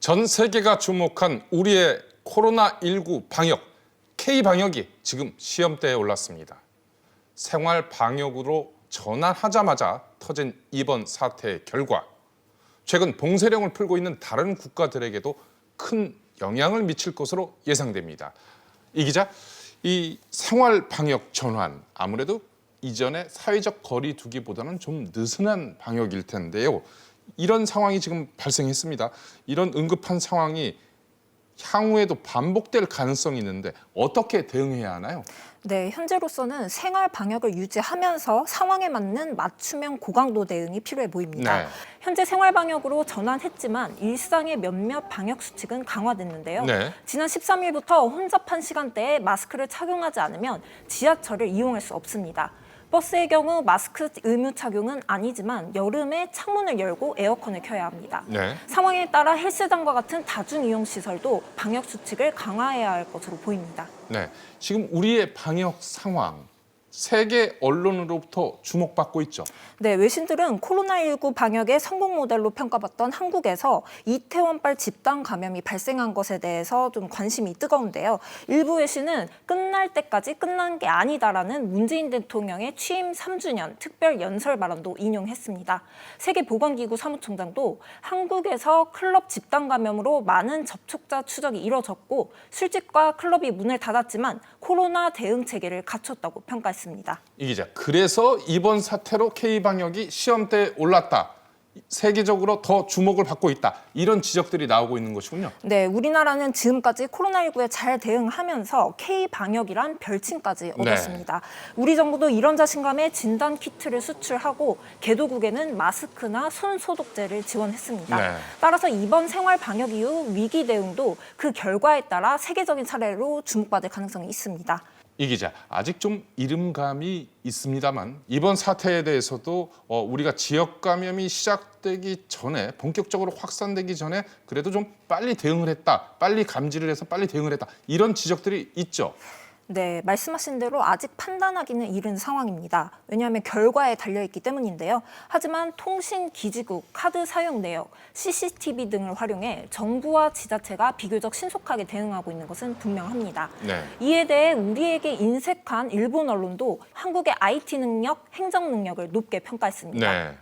전 세계가 주목한 우리의 코로나19 방역, K방역이 지금 시험대에 올랐습니다. 생활 방역으로 전환하자마자 터진 이번 사태의 결과, 최근 봉쇄령을 풀고 있는 다른 국가들에게도 큰 영향을 미칠 것으로 예상됩니다. 이 기자, 이 생활 방역 전환, 아무래도 이전의 사회적 거리 두기보다는 좀 느슨한 방역일 텐데요. 이런 상황이 지금 발생했습니다. 이런 응급한 상황이 향후에도 반복될 가능성이 있는데 어떻게 대응해야 하나요? 네, 현재로서는 생활 방역을 유지하면서 상황에 맞는 맞춤형 고강도 대응이 필요해 보입니다. 네. 현재 생활 방역으로 전환했지만 일상의 몇몇 방역 수칙은 강화됐는데요. 네. 지난 13일부터 혼잡한 시간대에 마스크를 착용하지 않으면 지하철을 이용할 수 없습니다. 버스의 경우 마스크 의무 착용은 아니지만 여름에 창문을 열고 에어컨을 켜야 합니다. 네. 상황에 따라 헬스장과 같은 다중이용시설도 방역 수칙을 강화해야 할 것으로 보입니다. 네. 지금 우리의 방역 상황, 세계 언론으로부터 주목받고 있죠. 네, 외신들은 코로나19 방역의 성공 모델로 평가받던 한국에서 이태원발 집단 감염이 발생한 것에 대해서 좀 관심이 뜨거운데요. 일부 외신은 끝날 때까지 끝난 게 아니다라는 문재인 대통령의 취임 3주년 특별 연설 발언도 인용했습니다. 세계보건기구 사무총장도 한국에서 클럽 집단 감염으로 많은 접촉자 추적이 이뤄졌고 술집과 클럽이 문을 닫았지만 코로나 대응 체계를 갖췄다고 평가했습니다. 이 기자, 그래서 이번 사태로 K방역이 시험대에 올랐다. 세계적으로 더 주목을 받고 있다. 이런 지적들이 나오고 있는 것이군요. 네, 우리나라는 지금까지 코로나19에 잘 대응하면서 K방역이란 별칭까지 얻었습니다. 우리 정부도 이런 자신감에 진단 키트를 수출하고 개도국에는 마스크나 손 소독제를 지원했습니다. 네. 따라서 이번 생활 방역 이후 위기 대응도 그 결과에 따라 세계적인 사례로 주목받을 가능성이 있습니다. 이 기자, 아직 좀 이름감이 있습니다만 이번 사태에 대해서도 우리가 지역 감염이 시작되기 전에 본격적으로 확산되기 전에 그래도 좀 빨리 대응을 했다, 빨리 감지를 해서 빨리 대응을 했다 이런 지적들이 있죠. 네, 말씀하신 대로 아직 판단하기는 이른 상황입니다. 왜냐하면 결과에 달려있기 때문인데요. 하지만 통신기지국, 카드 사용 내역, CCTV 등을 활용해 정부와 지자체가 비교적 신속하게 대응하고 있는 것은 분명합니다. 네. 이에 대해 우리에게 인색한 일본 언론도 한국의 IT 능력, 행정 능력을 높게 평가했습니다. 네.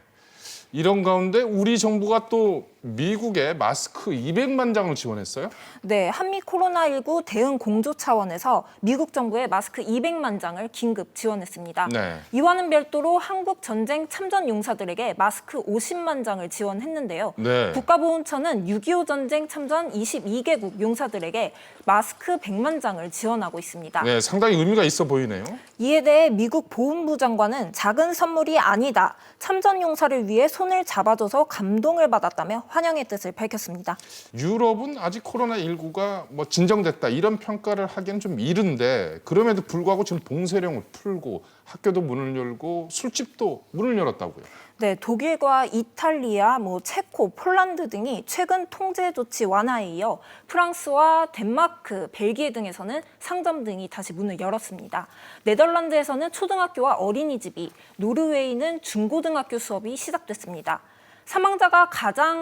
이런 가운데 우리 정부가 또 미국에 마스크 200만 장을 지원했어요? 네, 한미 코로나19 대응 공조 차원에서 미국 정부에 마스크 200만 장을 긴급 지원했습니다. 네. 이와는 별도로 한국 전쟁 참전 용사들에게 마스크 50만 장을 지원했는데요. 네. 국가보훈처는 6.25 전쟁 참전 22개국 용사들에게 마스크 100만 장을 지원하고 있습니다. 네, 상당히 의미가 있어 보이네요. 이에 대해 미국 보훈부 장관은 작은 선물이 아니다. 참전 용사를 위해 손을 잡아줘서 감동을 받았다며 환영의 뜻을 밝혔습니다. 유럽은 아직 코로나19가 진정됐다 이런 평가를 하기는 좀 이른데 그럼에도 불구하고 지금 봉쇄령을 풀고 학교도 문을 열고 술집도 문을 열었다고요. 네, 독일과 이탈리아, 체코, 폴란드 등이 최근 통제 조치 완화에 이어 프랑스와 덴마크, 벨기에 등에서는 상점 등이 다시 문을 열었습니다. 네덜란드에서는 초등학교와 어린이집이, 노르웨이는 중고등학교 수업이 시작됐습니다. 사망자가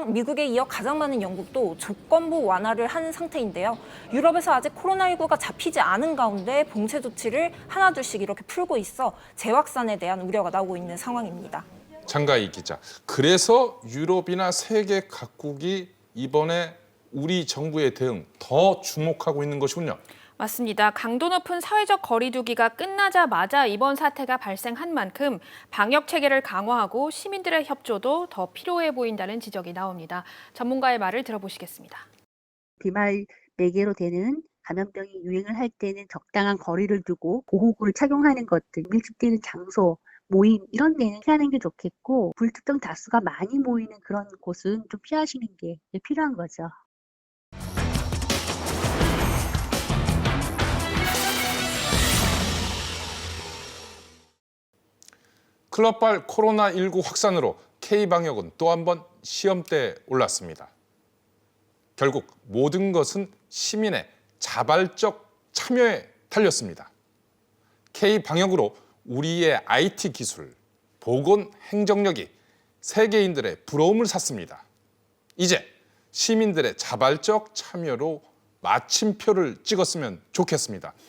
미국에 이어 가장 많은 영국도 조건부 완화를 한 상태인데요. 유럽에서 아직 코로나19가 잡히지 않은 가운데 봉쇄 조치를 하나둘씩 이렇게 풀고 있어 재확산에 대한 우려가 나오고 있는 상황입니다. 장가희 기자, 그래서 유럽이나 세계 각국이 이번에 우리 정부의 대응 더 주목하고 있는 것이군요. 맞습니다. 강도 높은 사회적 거리 두기가 끝나자마자 이번 사태가 발생한 만큼 방역 체계를 강화하고 시민들의 협조도 더 필요해 보인다는 지적이 나옵니다. 전문가의 말을 들어보시겠습니다. 비말 매개로 되는 감염병이 유행을 할 때는 적당한 거리를 두고 보호구를 착용하는 것들, 밀집되는 장소, 모임 이런 데는 피하는 게 좋겠고 불특정 다수가 많이 모이는 그런 곳은 좀 피하시는 게 필요한 거죠. 클럽발 코로나19 확산으로 K방역은 또 한 번 시험대에 올랐습니다. 결국 모든 것은 시민의 자발적 참여에 달렸습니다. K방역으로 우리의 IT 기술, 보건 행정력이 세계인들의 부러움을 샀습니다. 이제 시민들의 자발적 참여로 마침표를 찍었으면 좋겠습니다.